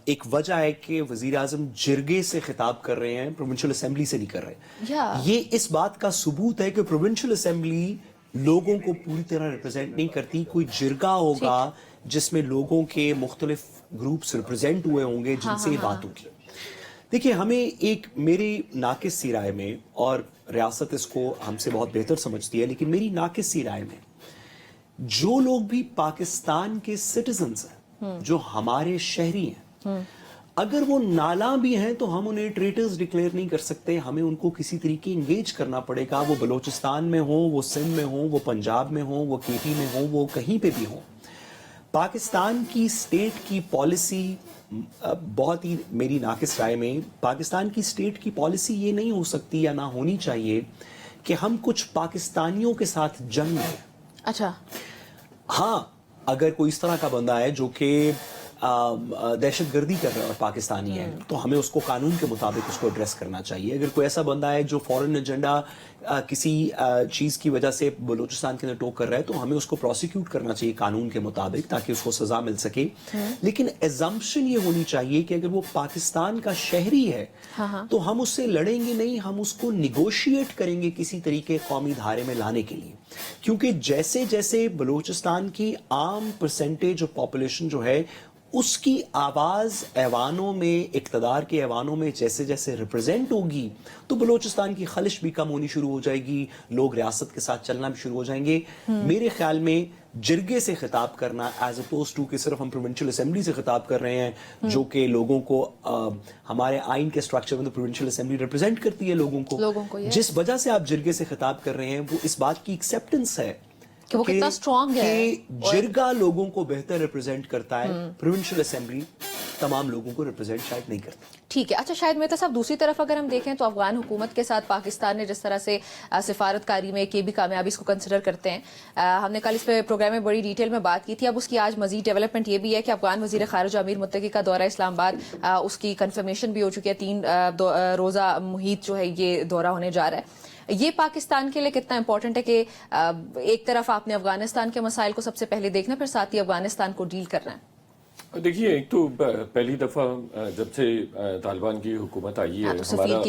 ایک وجہ ہے کہ وزیر اعظم جرگے سے خطاب کر رہے ہیں, پروونشل اسمبلی سے نہیں کر رہے. یہ اس بات کا ثبوت ہے کہ پروونشل اسمبلی لوگوں کو پوری طرح ریپرزینٹ نہیں کرتی. کوئی جرگہ ہوگا جس میں لوگوں کے مختلف گروپس ریپرزینٹ ہوئے ہوں گے جن سے یہ بات ہوگی. دیکھیں, ہمیں ایک میری ناقص سی رائے میں, اور ریاست اس کو ہم سے بہت بہتر سمجھتی ہے, لیکن میری ناقص سی رائے میں جو لوگ بھی پاکستان کے سٹیزنز ہیں, جو ہمارے شہری ہیں, اگر وہ نالاں بھی ہیں تو ہم انہیں ٹریٹرز ڈکلیئر نہیں کر سکتے. ہمیں ان کو کسی طریقے انگیج کرنا پڑے گا. وہ بلوچستان میں ہوں, وہ سندھ میں ہوں, وہ پنجاب میں ہوں, وہ کے پی میں ہوں, وہ کہیں پہ بھی ہوں. پاکستان کی سٹیٹ کی پالیسی بہت ہی میری ناقص رائے میں, پاکستان کی سٹیٹ کی پالیسی یہ نہیں ہو سکتی یا نہ ہونی چاہیے کہ ہم کچھ پاکستانیوں کے ساتھ جنگ میں. اچھا, ہاں, اگر کوئی اس طرح کا بندہ ہے جو کہ دہشت گردی کر رہا ہے اور پاکستانی ہے, تو ہمیں اس کو قانون کے مطابق اس کو ایڈریس کرنا چاہیے. اگر کوئی ایسا بندہ ہے جو فورن ایجنڈا کسی چیز کی وجہ سے بلوچستان کے اندر ٹوک کر رہا ہے, تو ہمیں اس کو پروسیکیوٹ کرنا چاہیے قانون کے مطابق تاکہ اس کو سزا مل سکے. لیکن ایزمپشن یہ ہونی چاہیے کہ اگر وہ پاکستان کا شہری ہے تو ہم اس سے لڑیں گے نہیں, ہم اس کو نیگوشیٹ کریں گے کسی طریقے قومی دھارے میں لانے کے لیے. کیونکہ جیسے جیسے بلوچستان کی عام پرسنٹیج آف پاپولیشن جو ہے, اس کی آواز ایوانوں میں, اقتدار کے ایوانوں میں جیسے جیسے ریپرزینٹ ہوگی, تو بلوچستان کی خلش بھی کم ہونی شروع ہو جائے گی, لوگ ریاست کے ساتھ چلنا بھی شروع ہو جائیں گے. میرے خیال میں جرگے سے خطاب کرنا ایز اپوز ٹو کہ صرف ہم پروونشل اسمبلی سے خطاب کر رہے ہیں, جو کہ لوگوں کو ہمارے آئین کے اسٹرکچر میں تو پروونشل اسمبلی ریپرزینٹ کرتی ہے لوگوں کو, جس وجہ سے آپ جرگے سے خطاب کر رہے ہیں وہ اس بات کی ایکسیپٹنس ہے کہ وہ کتنا اسٹرانگ ہے, کہ جرگہ لوگوں کو بہتر ریپرزینٹ کرتا ہے, پروونشل اسمبلی تمام لوگوں کو ریپرزینٹ شاید نہیں کرتی. ٹھیک ہے. اچھا, شاید مہتا صاحب دوسری طرف اگر ہم دیکھیں تو افغان حکومت کے ساتھ پاکستان نے جس طرح سے سفارتکاری میں کی بھی کامیابی اس کو کنسیڈر کرتے ہیں, ہم نے کل اس پہ پروگرام میں بڑی ڈیٹیل میں بات کی تھی. اب اس کی آج مزید ڈیولپمنٹ یہ بھی ہے کہ افغان وزیر خارجہ امیر متقی کا دورہ اسلام آباد, اس کی کنفرمیشن بھی ہو چکی ہے. 3 روزہ محیط جو ہے یہ دورہ ہونے جا رہا ہے. یہ پاکستان کے لیے کتنا امپورٹنٹ ہے کہ ایک طرف آپ نے افغانستان کے مسائل کو سب سے پہلے دیکھنا, پھر ساتھ ہی افغانستان کو ڈیل کرنا ہے؟ دیکھیے, ایک تو پہلی دفعہ جب سے طالبان کی حکومت آئی ہے, ہمارا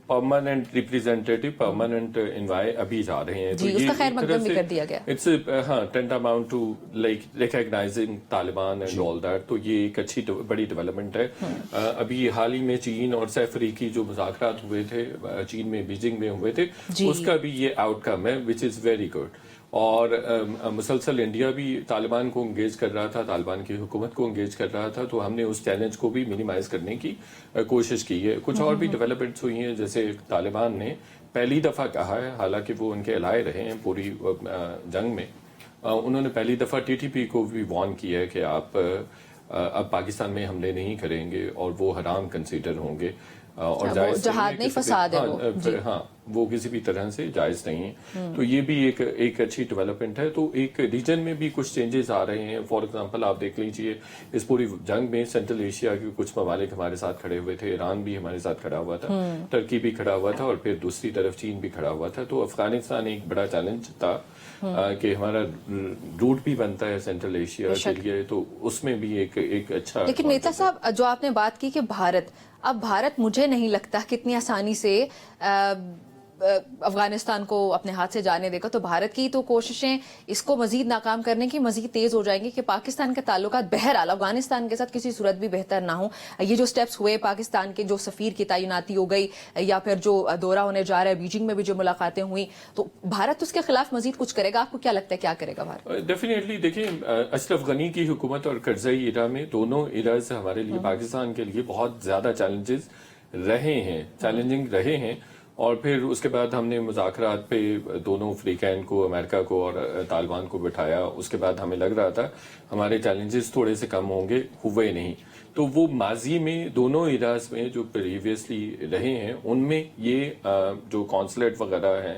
پرماننٹ ریپریزنٹیٹیو, پرماننٹ انوائے ابھی جا رہے ہیں. جی, اس کا خیر مقدم بھی کر دیا گیا. اٹس ہاں tantamount to like recognizing Taliban and all that. تو یہ ایک اچھی بڑی ڈیولپمنٹ ہے. ابھی حال ہی میں چین اور سیف افریقی جو مذاکرات ہوئے تھے چین میں, بیجنگ میں ہوئے تھے, اس کا بھی یہ آؤٹ کم ہے وچ از ویری گڈ. اور مسلسل انڈیا بھی طالبان کو انگیج کر رہا تھا, طالبان کی حکومت کو انگیج کر رہا تھا, تو ہم نے اس چیلنج کو بھی منیمائز کرنے کی کوشش کی ہے. کچھ اور بھی ڈیولپمنٹس ہوئی ہیں, جیسے طالبان نے پہلی دفعہ کہا ہے, حالانکہ وہ ان کے الائے رہے ہیں پوری جنگ میں, انہوں نے پہلی دفعہ ٹی ٹی پی کو بھی وارن کیا ہے کہ آپ اب پاکستان میں حملے نہیں کریں گے اور وہ حرام کنسیڈر ہوں گے, اور جہاد نہیں, فساد ہے. ہاں, وہ کسی بھی طرح سے جائز نہیں ہے. تو یہ بھی ایک اچھی ڈیولپمنٹ ہے. تو ایک ریجن میں بھی کچھ چینجز آ رہے ہیں. فار ایگزامپل آپ دیکھ لیجئے, اس پوری جنگ میں سینٹرل ایشیا کے کچھ ممالک ہمارے ساتھ کھڑے ہوئے تھے, ایران بھی ہمارے ساتھ کھڑا ہوا تھا, ترکی بھی کھڑا ہوا تھا, اور پھر دوسری طرف چین بھی کھڑا ہوا تھا. تو افغانستان ایک بڑا چیلنج تھا کہ ہمارا روٹ بھی بنتا ہے سینٹرل ایشیا کے لیے, تو اس میں بھی ایک اچھا. لیکن میتا صاحب, جو آپ نے بات کی کہ بھارت مجھے نہیں لگتا کتنی آسانی سے افغانستان کو اپنے ہاتھ سے جانے دے گا. تو بھارت کی تو کوششیں اس کو مزید ناکام کرنے کی مزید تیز ہو جائیں گی کہ پاکستان کے تعلقات بہرحال افغانستان کے ساتھ کسی صورت بھی بہتر نہ ہوں. یہ جو سٹیپس ہوئے, پاکستان کے جو سفیر کی تعیناتی ہو گئی, یا پھر جو دورہ ہونے جا رہا ہے بیجنگ میں بھی جو ملاقاتیں ہوئیں, تو بھارت اس کے خلاف مزید کچھ کرے گا؟ آپ کو کیا لگتا ہے کیا کرے گا بھارت؟ ڈیفینیٹلی دیکھیں, اشرف غنی کی حکومت اور کرزئی ایرا میں, دونوں ایراز ہمارے لیے پاکستان کے لیے بہت زیادہ چیلنجز رہے ہیں, چیلنجنگ رہے ہیں. اور پھر اس کے بعد ہم نے مذاکرات پہ دونوں فریقین کو, امریکہ کو اور طالبان کو بٹھایا. اس کے بعد ہمیں لگ رہا تھا ہمارے چیلنجز تھوڑے سے کم ہوں گے, ہوئے نہیں. تو وہ ماضی میں دونوں ایراز میں جو پریویسلی رہے ہیں, ان میں یہ جو کانسلیٹ وغیرہ ہیں